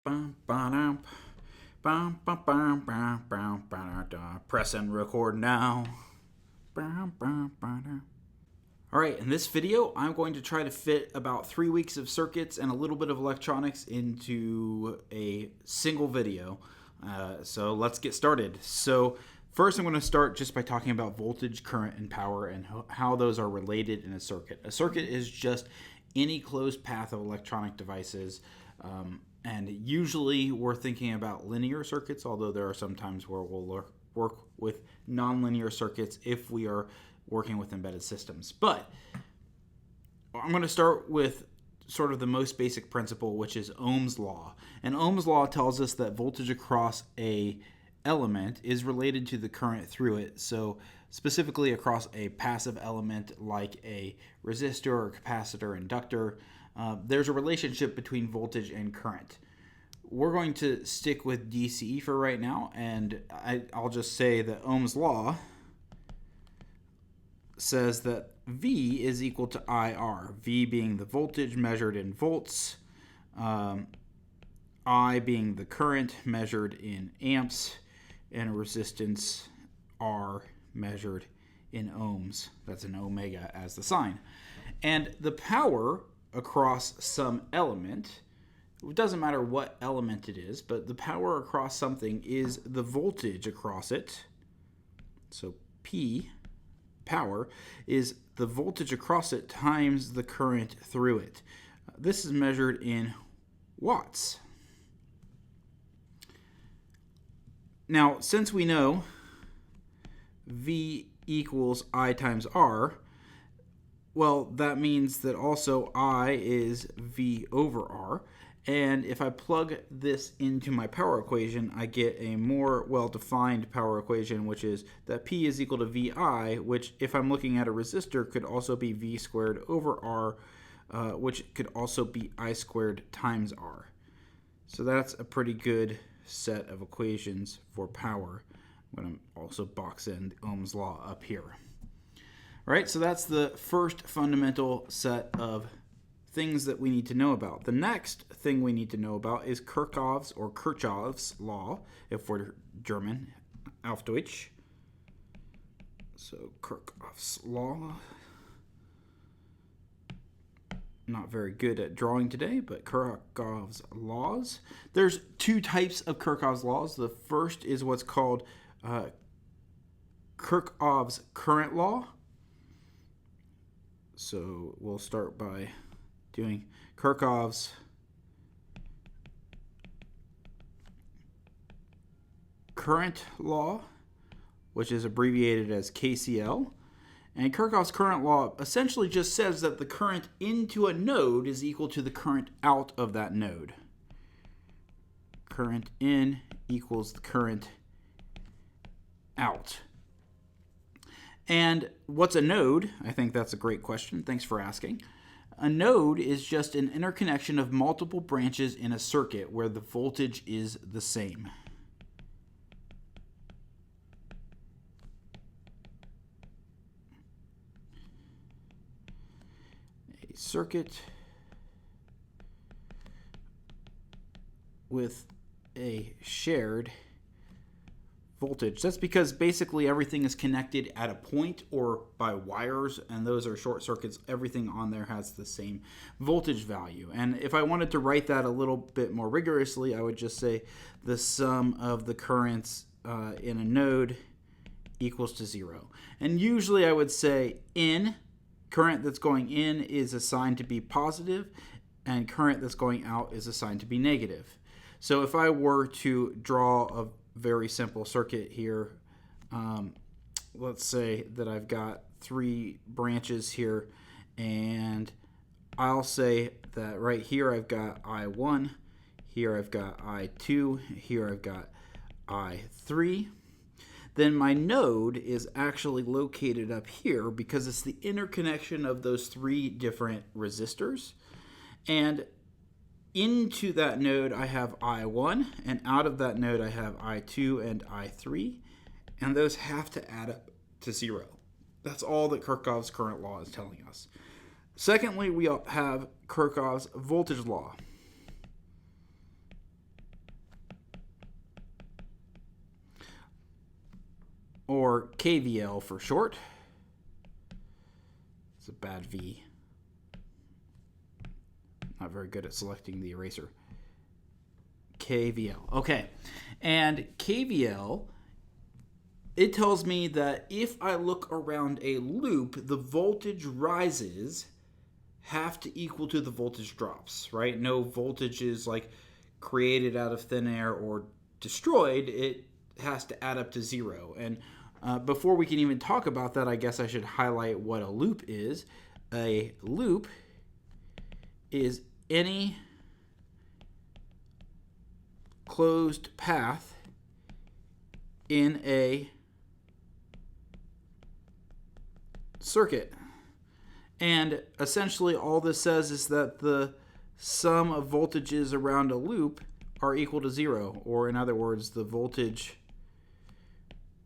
Bum, ba-dum, bum, bum, bum, bum, bum, ba-da-da. Press and record now. Bum, bum, ba-da. Alright, in this video, I'm going to try to fit about 3 weeks of circuits and a little bit of electronics into a single video. So let's get started. So first I'm going to start just by talking about voltage, current, and power and how those are related in a circuit. A circuit is just any closed path of electronic devices. And usually we're thinking about linear circuits, although there are some times where we'll work with nonlinear circuits if we are working with embedded systems. But I'm going to start with sort of the most basic principle, which is Ohm's law. And Ohm's law tells us that voltage across a element is related to the current through it. So specifically across a passive element like a resistor or capacitor, inductor, there's a relationship between voltage and current. We're going to stick with DC for right now, and I'll just say that Ohm's law says that V is equal to IR, V being the voltage measured in volts, I being the current measured in amps, and resistance R measured in ohms. That's an omega as the sign. And the power across some element, it doesn't matter what element it is, but the power across something is the voltage across it. So P, power, is the voltage across it times the current through it. This is measured in watts. Now, since we know V equals I times R, well, that means that also I is V over R. And if I plug this into my power equation, I get a more well-defined power equation, which is that P is equal to VI, which if I'm looking at a resistor could also be V squared over R, which could also be I squared times R. So that's a pretty good set of equations for power. I'm going to also box in Ohm's law up here. All right, so that's the first fundamental set of things that we need to know about. The next thing we need to know about is Kirchoff's law, if we're German, auf Deutsch. So Kirchoff's law. Not very good at drawing today, but Kirchoff's laws. There's two types of Kirchoff's laws. The first is what's called Kirchoff's current law. So we'll start by doing Kirchoff's current law, which is abbreviated as KCL. And Kirchoff's current law essentially just says that the current into a node is equal to the current out of that node. Current in equals the current out. And what's a node? I think that's a great question. Thanks for asking. A node is just an interconnection of multiple branches in a circuit where the voltage is the same. A circuit with a shared voltage. That's because basically everything is connected at a point or by wires, and those are short circuits. Everything on there has the same voltage value. And if I wanted to write that a little bit more rigorously, I would just say the sum of the currents in a node equals to 0. And usually I would say current that's going in is assigned to be positive, and current that's going out is assigned to be negative. So if I were to draw a very simple circuit here. Let's say that I've got 3 branches here, and I'll say that right here I've got I1, here I've got I2, here I've got I3. Then my node is actually located up here because it's the interconnection of those 3 different resistors. And into that node I have I1, and out of that node I have I2 and I3, and those have to add up to 0. That's all that Kirchoff's current law is telling us. Secondly, we have Kirchoff's voltage law. or KVL for short. It's a bad V. Not very good at selecting the eraser. KVL. Okay. And KVL, it tells me that if I look around a loop, the voltage rises have to equal to the voltage drops, right? No voltage is like created out of thin air or destroyed. It has to add up to zero. And before we can even talk about that, I guess I should highlight what a loop is. A loop is any closed path in a circuit. And essentially all this says is that the sum of voltages around a loop are equal to zero, or in other words, the voltage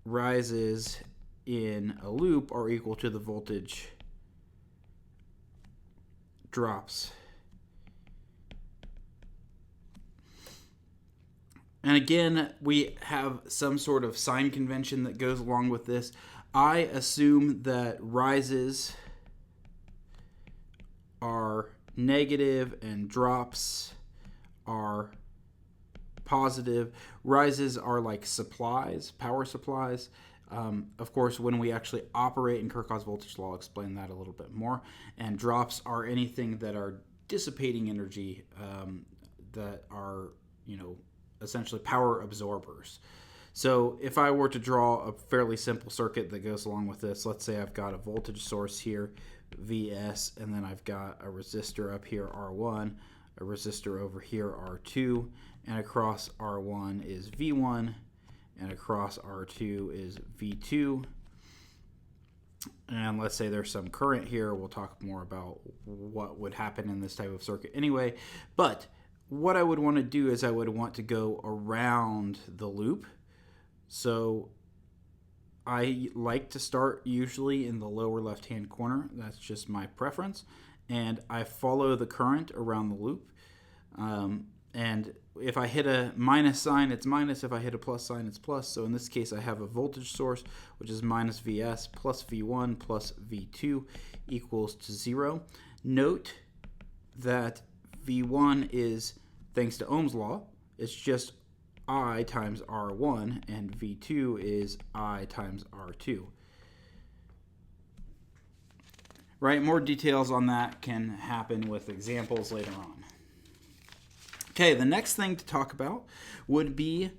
rises in a loop are equal to the voltage drops. And again, we have some sort of sign convention that goes along with this. I assume that rises are negative and drops are positive. Rises are like supplies, power supplies. Of course, when we actually operate in Kirchoff's voltage law, I'll explain that a little bit more. And drops are anything that are dissipating energy, that are, essentially power absorbers. So if I were to draw a fairly simple circuit that goes along with this, let's say I've got a voltage source here, Vs, and then I've got a resistor up here, R1, a resistor over here, R2, and across R1 is V1, and across R2 is V2. And let's say there's some current here. We'll talk more about what would happen in this type of circuit anyway. But what I would want to do is I would want to go around the loop. So I like to start usually in the lower left-hand corner. That's just my preference. And I follow the current around the loop. And if I hit a minus sign, it's minus. If I hit a plus sign, it's plus. So in this case, I have a voltage source, which is minus Vs plus V1 plus V2 equals to 0. Note that V1 is, thanks to Ohm's law, it's just I times R1, and V2 is I times R2. Right, more details on that can happen with examples later on. Okay, the next thing to talk about would be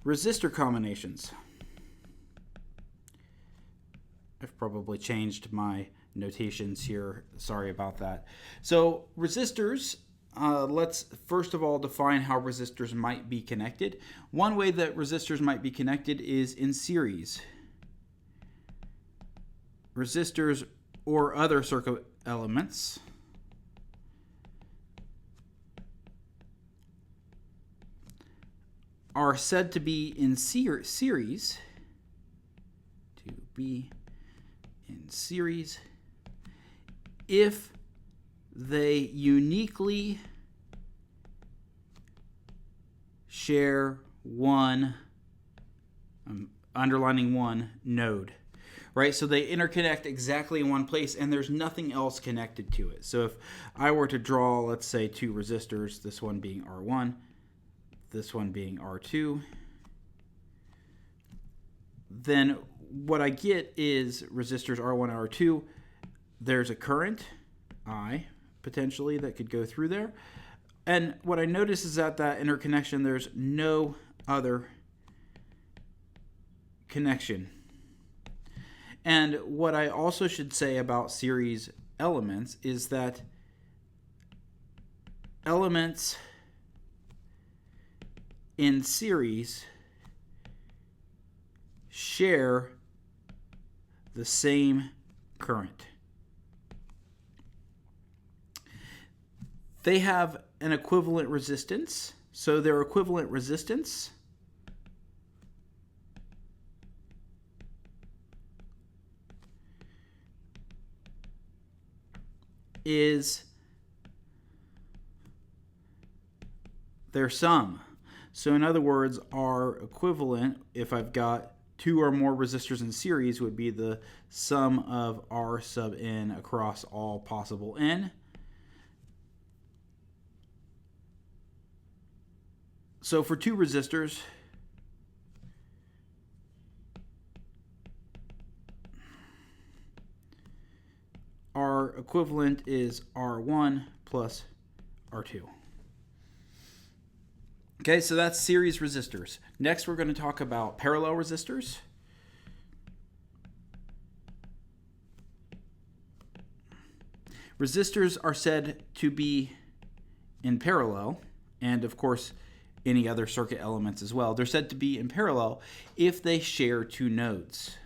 resistor combinations. I've probably changed my notations here. Sorry about that. So resistors, let's first of all define how resistors might be connected. One way that resistors might be connected is in series. Resistors or other circuit elements are said to be in series, if they uniquely share one, underlining one, node. Right, so they interconnect exactly in one place and there's nothing else connected to it. So if I were to draw, let's say, two resistors, this one being R1, this one being R2, then what I get is resistors R1 and R2. There's a current, I, potentially, that could go through there. And what I notice is that interconnection, there's no other connection. And what I also should say about series elements is that elements in series share the same current. They have an equivalent resistance, so their equivalent resistance is their sum. So in other words, R equivalent, if I've got two or more resistors in series, would be the sum of R sub n across all possible n. So for two resistors, R equivalent is R1 plus R2. Okay, so that's series resistors. Next, we're going to talk about parallel resistors. Resistors are said to be in parallel, and of course, any other circuit elements as well. They're said to be in parallel if they share two nodes.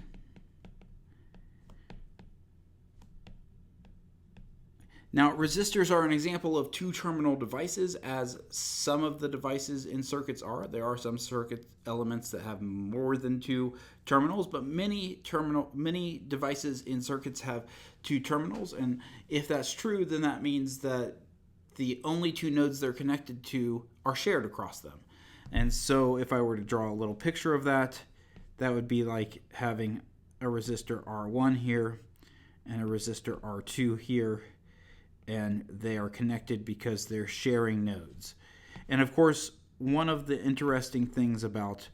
Now, resistors are an example of two-terminal devices, as some of the devices in circuits are. There are some circuit elements that have more than two terminals, but many devices in circuits have two terminals. And if that's true, then that means that the only two nodes they're connected to are shared across them. And so if I were to draw a little picture of that, that would be like having a resistor R1 here and a resistor R2 here, and they are connected because they're sharing nodes. And of course, one of the interesting things about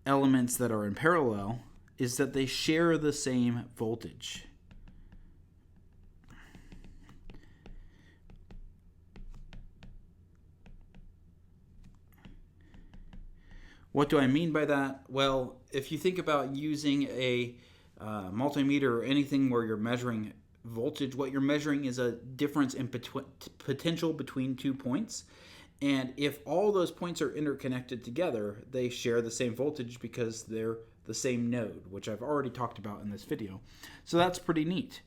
elements that are in parallel is that they share the same voltage. What do I mean by that? Well, if you think about using a multimeter or anything where you're measuring voltage, what you're measuring is a difference in potential between 2 points. And if all those points are interconnected together, they share the same voltage because they're the same node, which I've already talked about in this video. So that's pretty neat.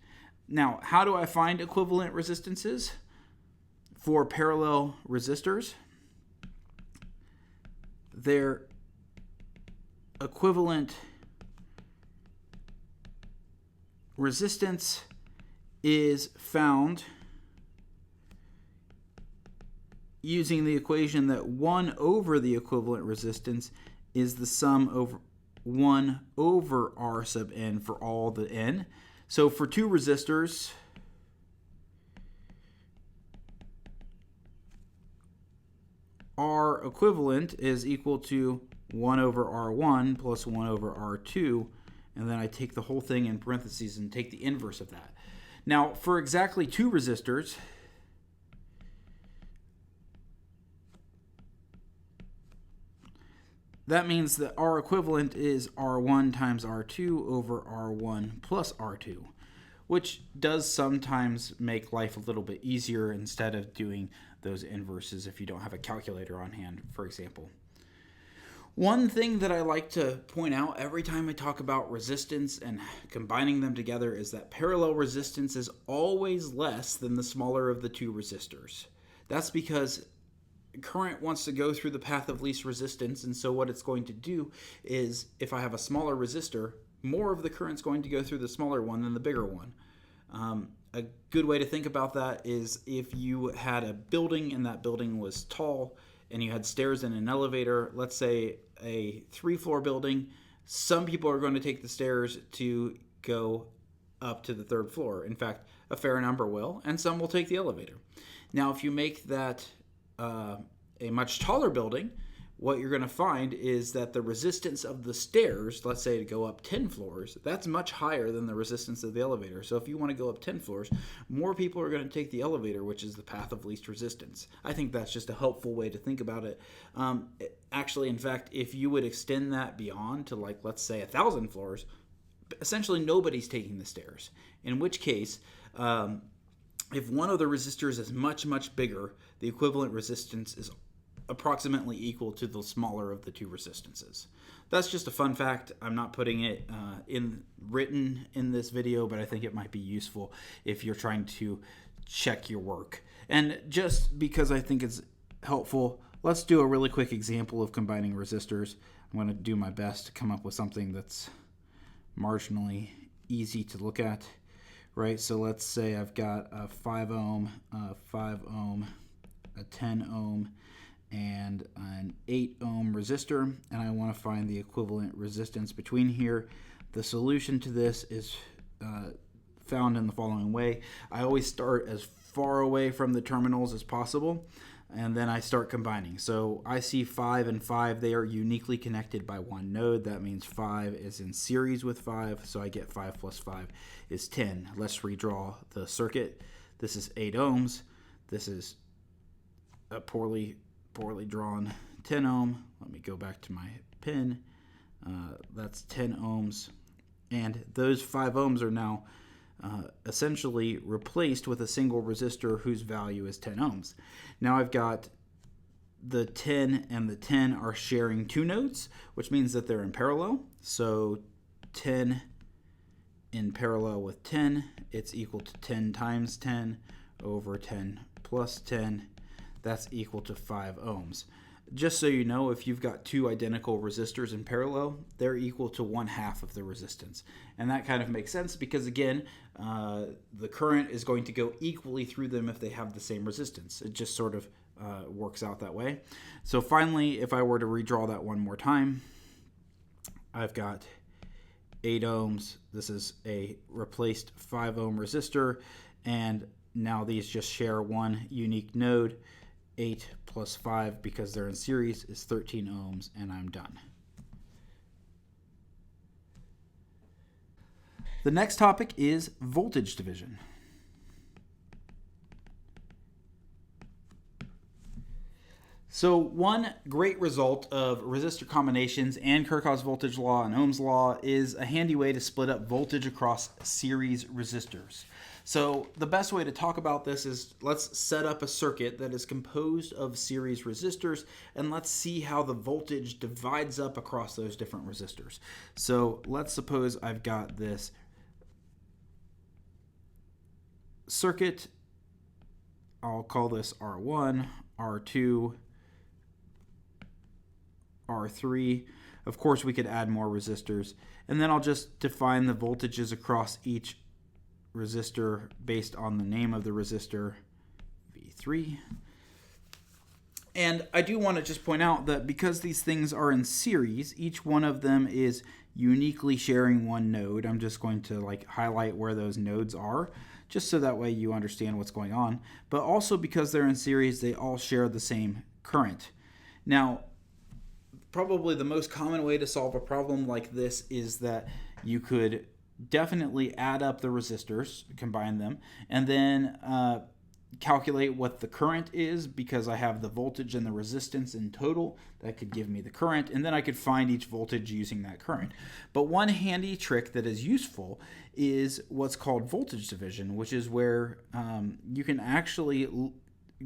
Now, how do I find equivalent resistances for parallel resistors? Their equivalent resistance is found using the equation that 1 over the equivalent resistance is the sum of 1 over R sub n for all the n. So for two resistors, R equivalent is equal to 1 over R1 plus 1 over R2, and then I take the whole thing in parentheses and take the inverse of that. Now, for exactly two resistors, that means that R equivalent is R1 times R2 over R1 plus R2, which does sometimes make life a little bit easier instead of doing those inverses if you don't have a calculator on hand, for example. One thing that I like to point out every time I talk about resistance and combining them together is that parallel resistance is always less than the smaller of the two resistors. That's because current wants to go through the path of least resistance, and so what it's going to do is, if I have a smaller resistor, more of the current's going to go through the smaller one than the bigger one. A good way to think about that is if you had a building and that building was tall and you had stairs and an elevator, let's say a 3-floor building, some people are going to take the stairs to go up to the 3rd floor. In fact, a fair number will, and some will take the elevator. Now, if you make that a much taller building, what you're going to find is that the resistance of the stairs, let's say to go up 10 floors, that's much higher than the resistance of the elevator. So if you want to go up 10 floors, more people are going to take the elevator, which is the path of least resistance. I think that's just a helpful way to think about it. Actually, in fact, if you would extend that beyond to, like, let's say 1,000 floors, essentially nobody's taking the stairs. In which case, if one of the resistors is much, much bigger, the equivalent resistance is approximately equal to the smaller of the two resistances. That's just a fun fact. I'm not putting it written in this video, but I think it might be useful if you're trying to check your work. And just because I think it's helpful, let's do a really quick example of combining resistors. I'm going to do my best to come up with something that's marginally easy to look at, right? So let's say I've got a 5 ohm, a 5 ohm, a 10 ohm, and an 8 ohm resistor, and I want to find the equivalent resistance between here. The solution to this is found in the following way. I always start as far away from the terminals as possible, and then I start combining. So I see 5 and 5, they are uniquely connected by one node. That means 5 is in series with 5, so I get 5 plus 5 is 10. Let's redraw the circuit. This is 8 ohms. This is a poorly drawn 10 ohm. Let me go back to my pin. That's 10 ohms. And those 5 ohms are now essentially replaced with a single resistor whose value is 10 ohms. Now I've got the 10 and the 10 are sharing 2 nodes, which means that they're in parallel. So 10 in parallel with 10, it's equal to 10 times 10 over 10 plus 10. That's equal to 5 ohms. Just so you know, if you've got 2 identical resistors in parallel, they're equal to 1/2 of the resistance. And that kind of makes sense because, again, the current is going to go equally through them if they have the same resistance. It just sort of works out that way. So finally, if I were to redraw that one more time, I've got 8 ohms. This is a replaced 5 ohm resistor, and now these just share one unique node. 8 plus 5, because they're in series, is 13 ohms, and I'm done. The next topic is voltage division. So one great result of resistor combinations and Kirchoff's voltage law and Ohm's law is a handy way to split up voltage across series resistors. So the best way to talk about this is, let's set up a circuit that is composed of series resistors, and let's see how the voltage divides up across those different resistors. So let's suppose I've got this circuit. I'll call this R1, R2, R3. Of course, we could add more resistors. And then I'll just define the voltages across each resistor based on the name of the resistor, V3. And I do want to just point out that because these things are in series, each one of them is uniquely sharing one node. I'm just going to highlight where those nodes are, just so that way you understand what's going on. But also because they're in series, they all share the same current. Now, probably the most common way to solve a problem like this is that you could definitely add up the resistors, combine them, and then calculate what the current is, because I have the voltage and the resistance in total. That could give me the current, and then I could find each voltage using that current. But one handy trick that is useful is what's called voltage division, which is where you can actually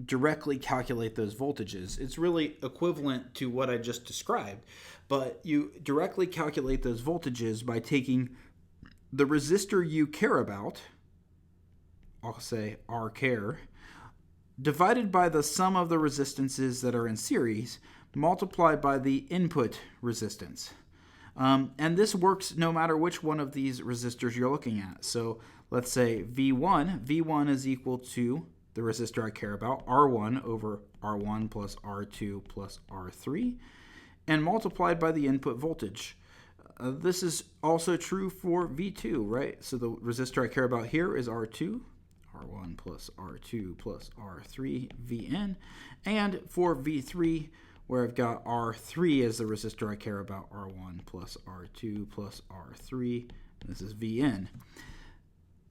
directly calculate those voltages. It's really equivalent to what I just described, but you directly calculate those voltages by taking the resistor you care about, I'll say R care, divided by the sum of the resistances that are in series, multiplied by the input resistance. And this works no matter which one of these resistors you're looking at. So let's say V1 is equal to the resistor I care about, R1 over R1 plus R2 plus R3, and multiplied by the input voltage. This is also true for V2, right? So the resistor I care about here is R2, R1 plus R2 plus R3, Vn. And for V3, where I've got R3 as the resistor I care about, R1 plus R2 plus R3, this is Vn.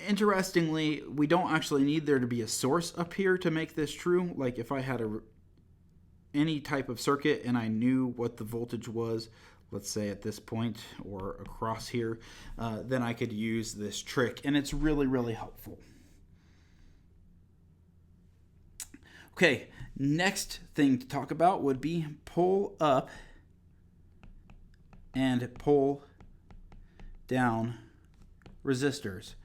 Interestingly, we don't actually need there to be a source up here to make this true. Like if I had any type of circuit and I knew what the voltage was, let's say at this point or across here, then I could use this trick, and it's really, really helpful. Okay, next thing to talk about would be pull up and pull down resistors.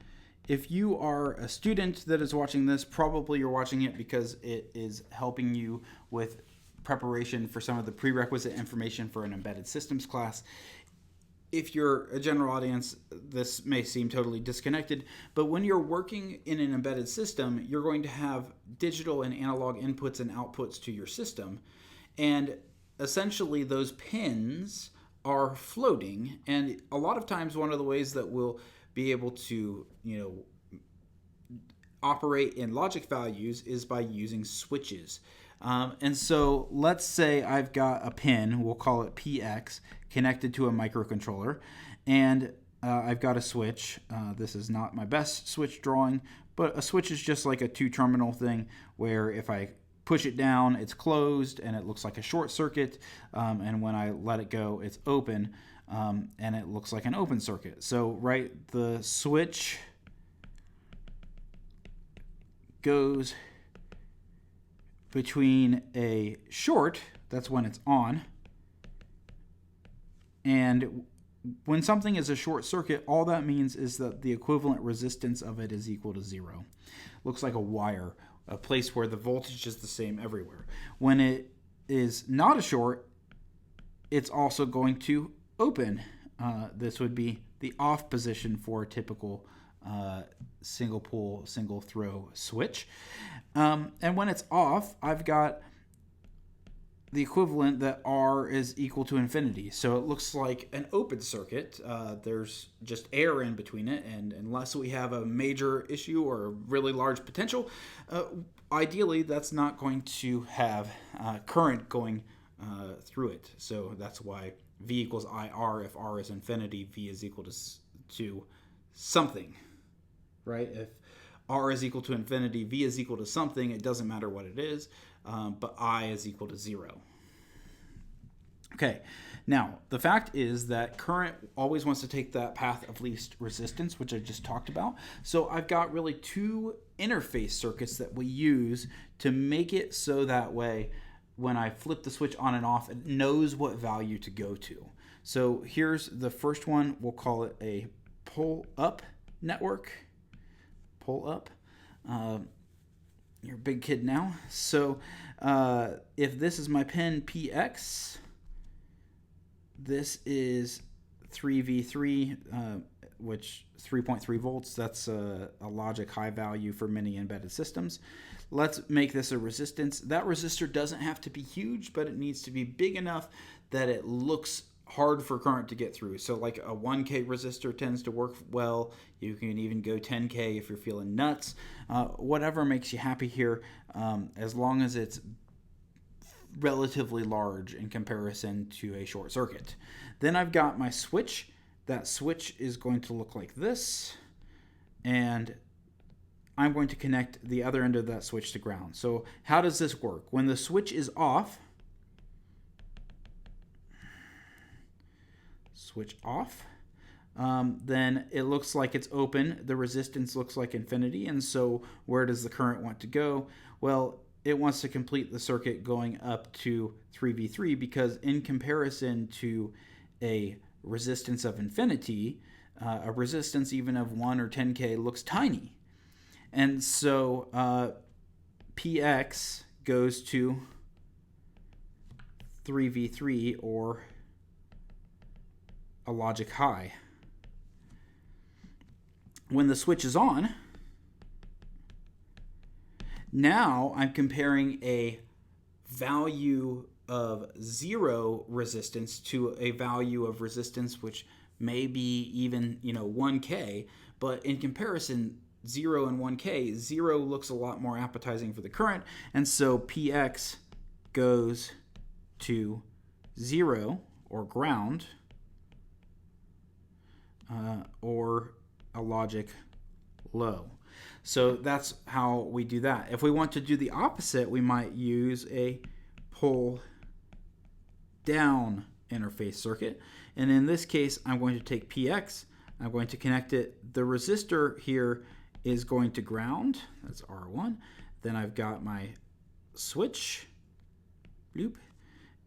If you are a student that is watching this, probably you're watching it because it is helping you with preparation for some of the prerequisite information for an embedded systems class. If you're a general audience, this may seem totally disconnected, but when you're working in an embedded system, you're going to have digital and analog inputs and outputs to your system. And essentially those pins are floating, and a lot of times one of the ways that we'll be able to, operate in logic values is by using switches. And so let's say I've got a pin, we'll call it PX, connected to a microcontroller, and I've got a switch. This is not my best switch drawing, but a switch is just like a two-terminal thing where if I push it down, it's closed and it looks like a short circuit, and when I let it go, it's open, and it looks like an open circuit. So, right, the switch goes between a short, that's when it's on, and when something is a short circuit, all that means is that the equivalent resistance of it is equal to 0. Looks like a wire, a place where the voltage is the same everywhere. When it is not a short, it's also going to open. This would be the off position for a typical single pole, single throw switch. And when it's off, I've got the equivalent that R is equal to infinity. So it looks like an open circuit. There's just air in between it, and unless we have a major issue or a really large potential, ideally that's not going to have current going through it. So that's why V equals IR. If R is infinity, V is equal to something, right? If R is equal to infinity, V is equal to something, it doesn't matter what it is, but I is equal to 0. Okay, now the fact is that current always wants to take that path of least resistance, which I just talked about. So I've got really two interface circuits that we use to make it so that way when I flip the switch on and off, it knows what value to go to. So here's the first one. We'll call it a pull-up network. Pull-up. You're a big kid now. So if this is my pin PX, this is 3V3, which 3.3 volts. That's a logic high value for many embedded systems. Let's make this a resistance. That resistor doesn't have to be huge, but it needs to be big enough that it looks hard for current to get through. So like a 1K resistor tends to work well. You can even go 10K if you're feeling nuts. Whatever makes you happy here, as long as it's relatively large in comparison to a short circuit. Then I've got my switch. That switch is going to look like this, and I'm going to connect the other end of that switch to ground. So how does this work? When the switch is off, switch off, then it looks like it's open. The resistance looks like infinity, and so where does the current want to go? Well, it wants to complete the circuit going up to 3V3 because in comparison to a resistance of infinity, a resistance even of 1 or 10K looks tiny. And so PX goes to 3V3 or a logic high. When the switch is on, now I'm comparing a value of 0 resistance to a value of resistance which may be even 1K, but in comparison 0 and 1K, 0 looks a lot more appetizing for the current, and so PX goes to 0 or ground, or a logic low. So that's how we do that. If we want to do the opposite, we might use a pull down interface circuit. And in this case, I'm going to take PX, I'm going to connect it. The resistor here is going to ground, that's R1. Then I've got my switch, bloop,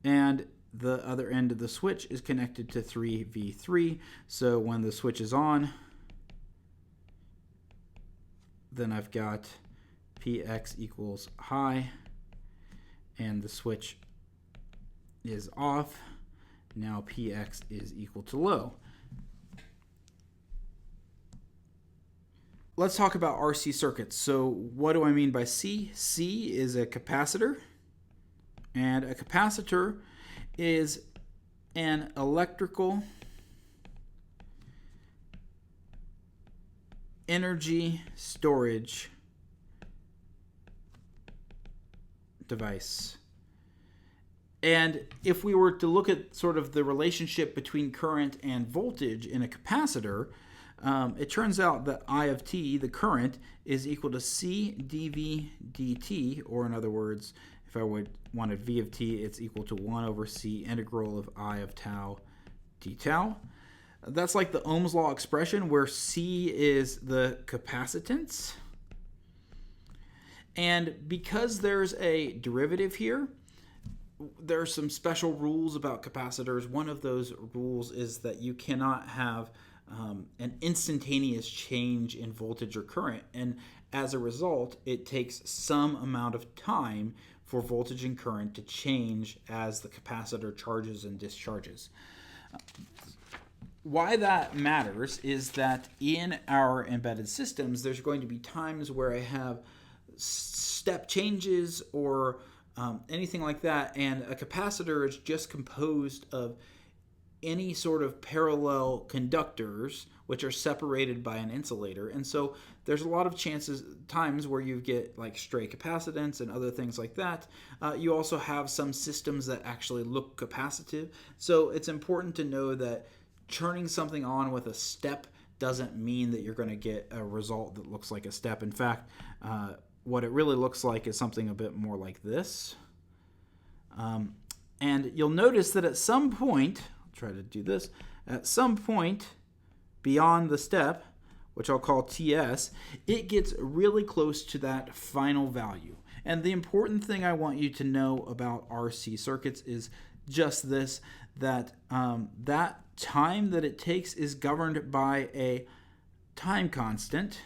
and the other end of the switch is connected to 3V3. So when the switch is on, then I've got PX equals high, and the switch is off. Now PX is equal to low. Let's talk about RC circuits. So what do I mean by C? C is a capacitor. And a capacitor is an electrical energy storage device. And if we were to look at sort of the relationship between current and voltage in a capacitor, it turns out that I of t, the current, is equal to C dV dt, or in other words, if I wanted V of t, it's equal to 1 over C integral of I of tau d tau. That's like the Ohm's law expression where C is the capacitance. And because there's a derivative here, there are some special rules about capacitors. One of those rules is that you cannot have an instantaneous change in voltage or current, and as a result, it takes some amount of time for voltage and current to change as the capacitor charges and discharges. Why that matters is that in our embedded systems, there's going to be times where I have step changes or anything like that, and a capacitor is just composed of any sort of parallel conductors which are separated by an insulator. And so there's a lot of times where you get like stray capacitance and other things like that. You also have some systems that actually look capacitive. So it's important to know that turning something on with a step doesn't mean that you're going to get a result that looks like a step. In fact, what it really looks like is something a bit more like this. And you'll notice that at some point, I'll try to do this, at some point beyond the step, which I'll call TS, it gets really close to that final value. And the important thing I want you to know about RC circuits is just this, that that time that it takes is governed by a time constant.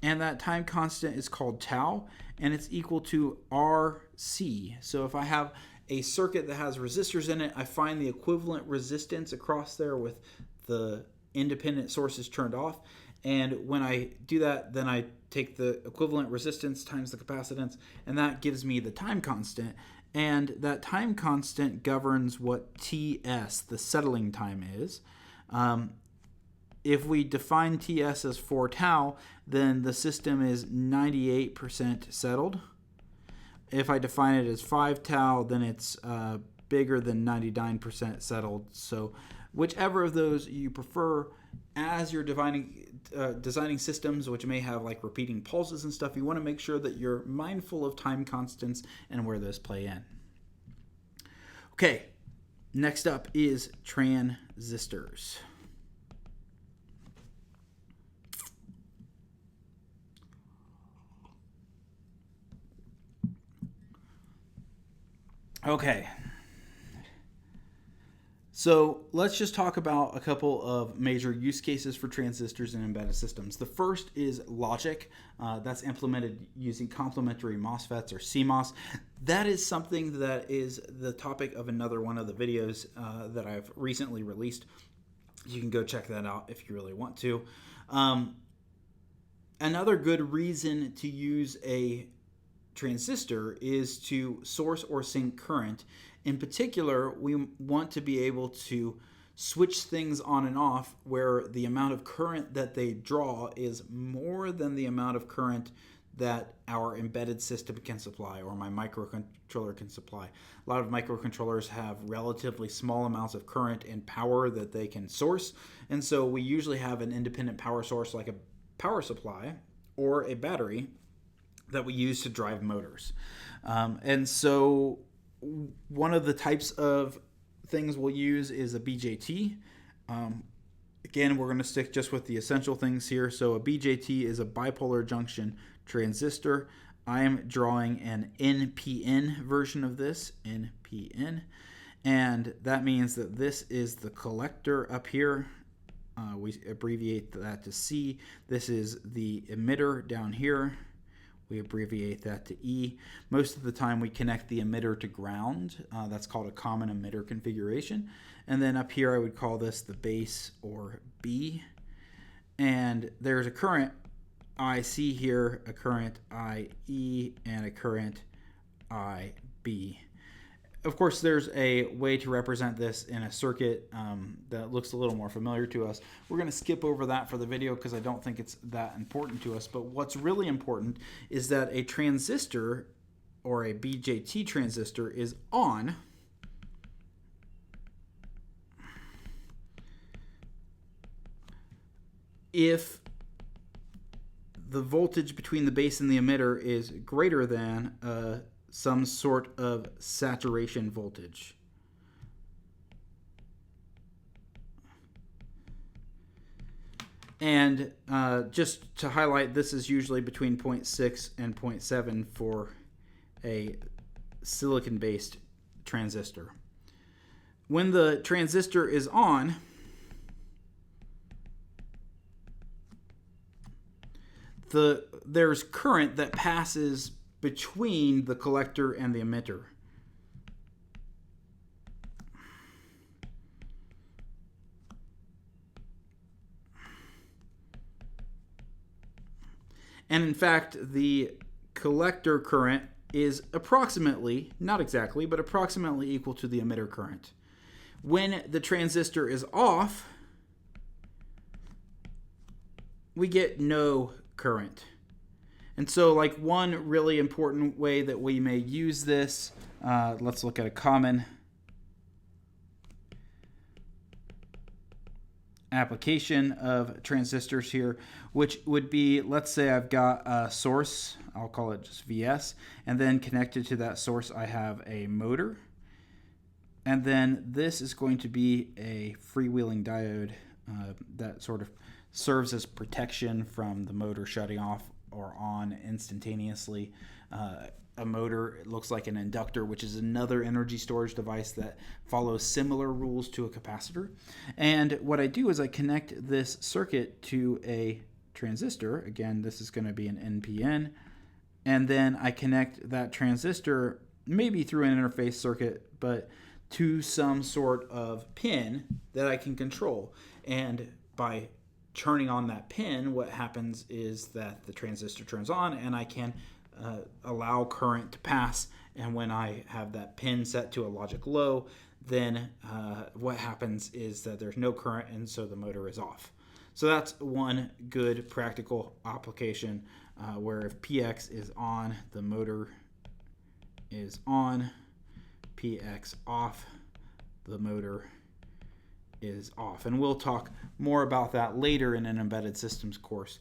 And that time constant is called tau, and it's equal to RC. So if I have a circuit that has resistors in it, I find the equivalent resistance across there with the independent sources turned off. And when I do that, then I take the equivalent resistance times the capacitance, and that gives me the time constant. And that time constant governs what TS, the settling time, is. If we define TS as 4 tau, then the system is 98% settled. If I define it as 5 tau, then it's bigger than 99% settled. So whichever of those you prefer, as you're designing systems which may have like repeating pulses and stuff, you want to make sure that you're mindful of time constants and where those play in. Okay, next up is transistors. Okay, so let's just talk about a couple of major use cases for transistors in embedded systems. The first is logic. That's implemented using complementary MOSFETs or CMOS. That is something that is the topic of another one of the videos that I've recently released. You can go check that out if you really want to. Another good reason to use a transistor is to source or sink current. In particular, we want to be able to switch things on and off where the amount of current that they draw is more than the amount of current that our embedded system can supply or my microcontroller can supply. A lot of microcontrollers have relatively small amounts of current and power that they can source, and so we usually have an independent power source like a power supply or a battery that we use to drive motors. And so one of the types of things we'll use is a BJT. Again, we're going to stick just with the essential things here. So a BJT is a bipolar junction transistor. I am drawing an NPN version of this, NPN. And that means that this is the collector up here. We abbreviate that to C. This is the emitter down here. We abbreviate that to E. Most of the time we connect the emitter to ground. That's called a common emitter configuration. And then up here I would call this the base or B. And there's a current IC here, a current IE, and a current IB. Of course, there's a way to represent this in a circuit that looks a little more familiar to us. We're going to skip over that for the video because I don't think it's that important to us. But what's really important is that a transistor, or a BJT transistor, is on if the voltage between the base and the emitter is greater than some sort of saturation voltage. And just to highlight, this is usually between 0.6 and 0.7 for a silicon-based transistor. When the transistor is on, there's current that passes between the collector and the emitter. And in fact, the collector current is approximately, not exactly, but approximately equal to the emitter current. When the transistor is off, we get no current. And so, like, one really important way that we may use this, let's look at a common application of transistors here, which would be, let's say I've got a source, I'll call it just VS, and then connected to that source I have a motor, and then this is going to be a freewheeling diode that sort of serves as protection from the motor shutting off or on instantaneously. A motor, it looks like an inductor, which is another energy storage device that follows similar rules to a capacitor. And what I do is I connect this circuit to a transistor. Again, this is going to be an NPN. And then I connect that transistor, maybe through an interface circuit, but to some sort of pin that I can control. And by turning on that pin, what happens is that the transistor turns on and I can allow current to pass. And when I have that pin set to a logic low, then what happens is that there's no current, and so the motor is off. So that's one good practical application where if PX is on, the motor is on, PX off, the motor is off. And we'll talk more about that later in an embedded systems course.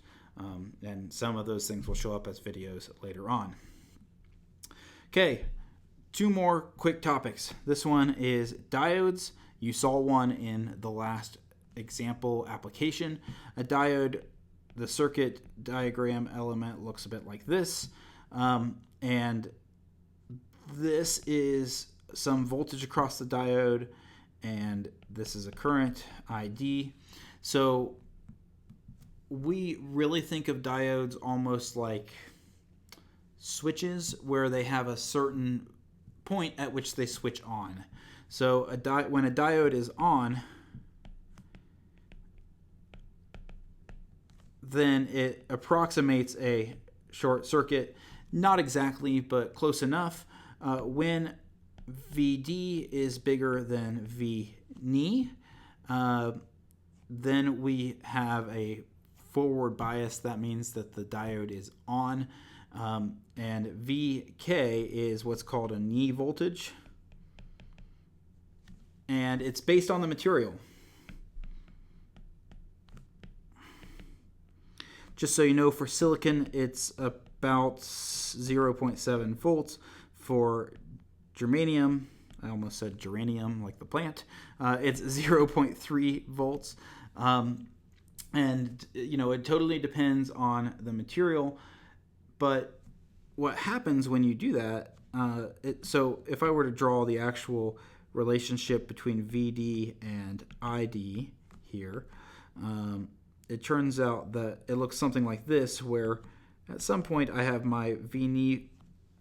And some of those things will show up as videos later on. Okay, two more quick topics. This one is diodes. You saw one in the last example application. A diode, the circuit diagram element looks a bit like this. And this is some voltage across the diode, and this is a current ID. So we really think of diodes almost like switches where they have a certain point at which they switch on. So when a diode is on, then it approximates a short circuit. Not exactly, but close enough. When VD is bigger than VNE, then we have a forward bias. That means that the diode is on. And VK is what's called a knee voltage. And it's based on the material. Just so you know, for silicon, it's about 0.7 volts. For germanium, I almost said geranium, like the plant, it's 0.3 volts. And, you know, it totally depends on the material. But what happens when you do that, so if I were to draw the actual relationship between VD and ID here, it turns out that it looks something like this, where at some point I have my VNE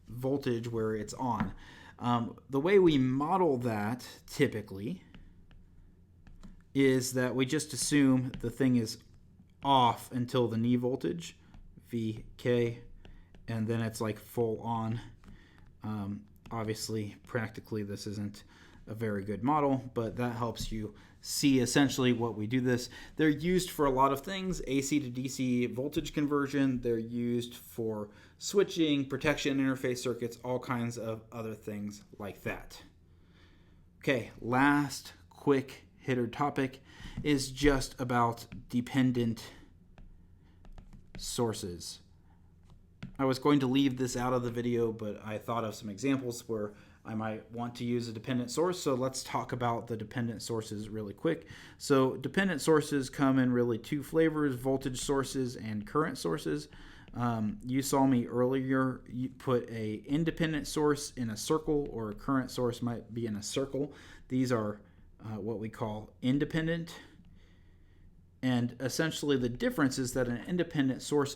voltage where it's on. The way we model that typically is that we just assume the thing is off until the knee voltage, VK, and then it's like full on. Obviously, practically, this isn't a very good model, but that helps you see essentially what we do this. They're used for a lot of things, AC to DC voltage conversion. They're used for switching, protection interface circuits, all kinds of other things like that. Okay, last quick hitter topic is just about dependent sources. I was going to leave this out of the video, but I thought of some examples where I might want to use a dependent source. So let's talk about the dependent sources really quick. So dependent sources come in really two flavors: voltage sources and current sources. You saw me earlier you put a independent source in a circle, or a current source might be in a circle. These are what we call independent. And essentially the difference is that an independent source,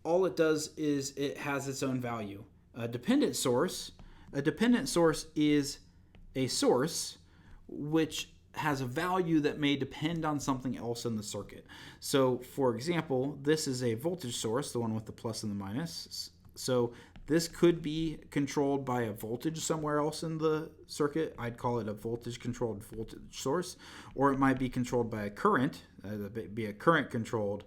all it does is it has its own value. A dependent source is a source which has a value that may depend on something else in the circuit. So, for example, this is a voltage source, the one with the plus and the minus. So this could be controlled by a voltage somewhere else in the circuit. I'd call it a voltage-controlled voltage source. Or it might be controlled by a current. That'd be a current-controlled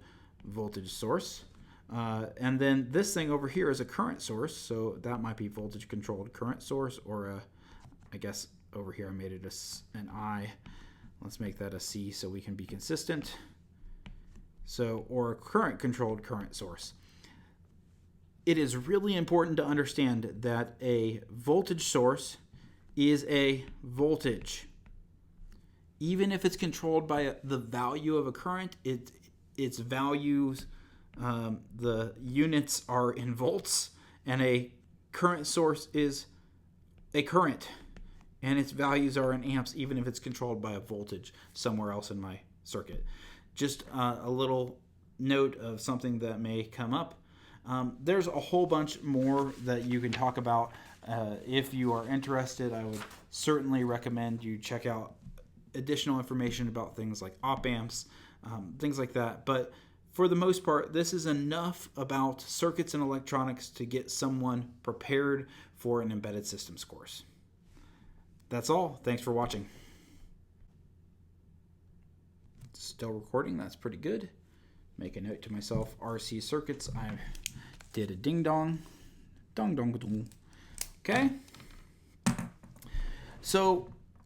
voltage source. And then this thing over here is a current source, so that might be voltage-controlled current source, or I guess over here I made it an I. Let's make that a C so we can be consistent. So, or a current-controlled current source. It is really important to understand that a voltage source is a voltage. Even if it's controlled by the value of a current, its values, the units are in volts, and a current source is a current, and its values are in amps, even if it's controlled by a voltage somewhere else in my circuit. Just a little note of something that may come up. There's a whole bunch more that you can talk about. If you are interested, I would certainly recommend you check out additional information about things like op amps, things like that. But for the most part, this is enough about circuits and electronics to get someone prepared for an embedded systems course. That's all. Thanks for watching. Still recording. That's pretty good. Make a note to myself, RC circuits. I did a ding dong. Dong dong dong. Okay. So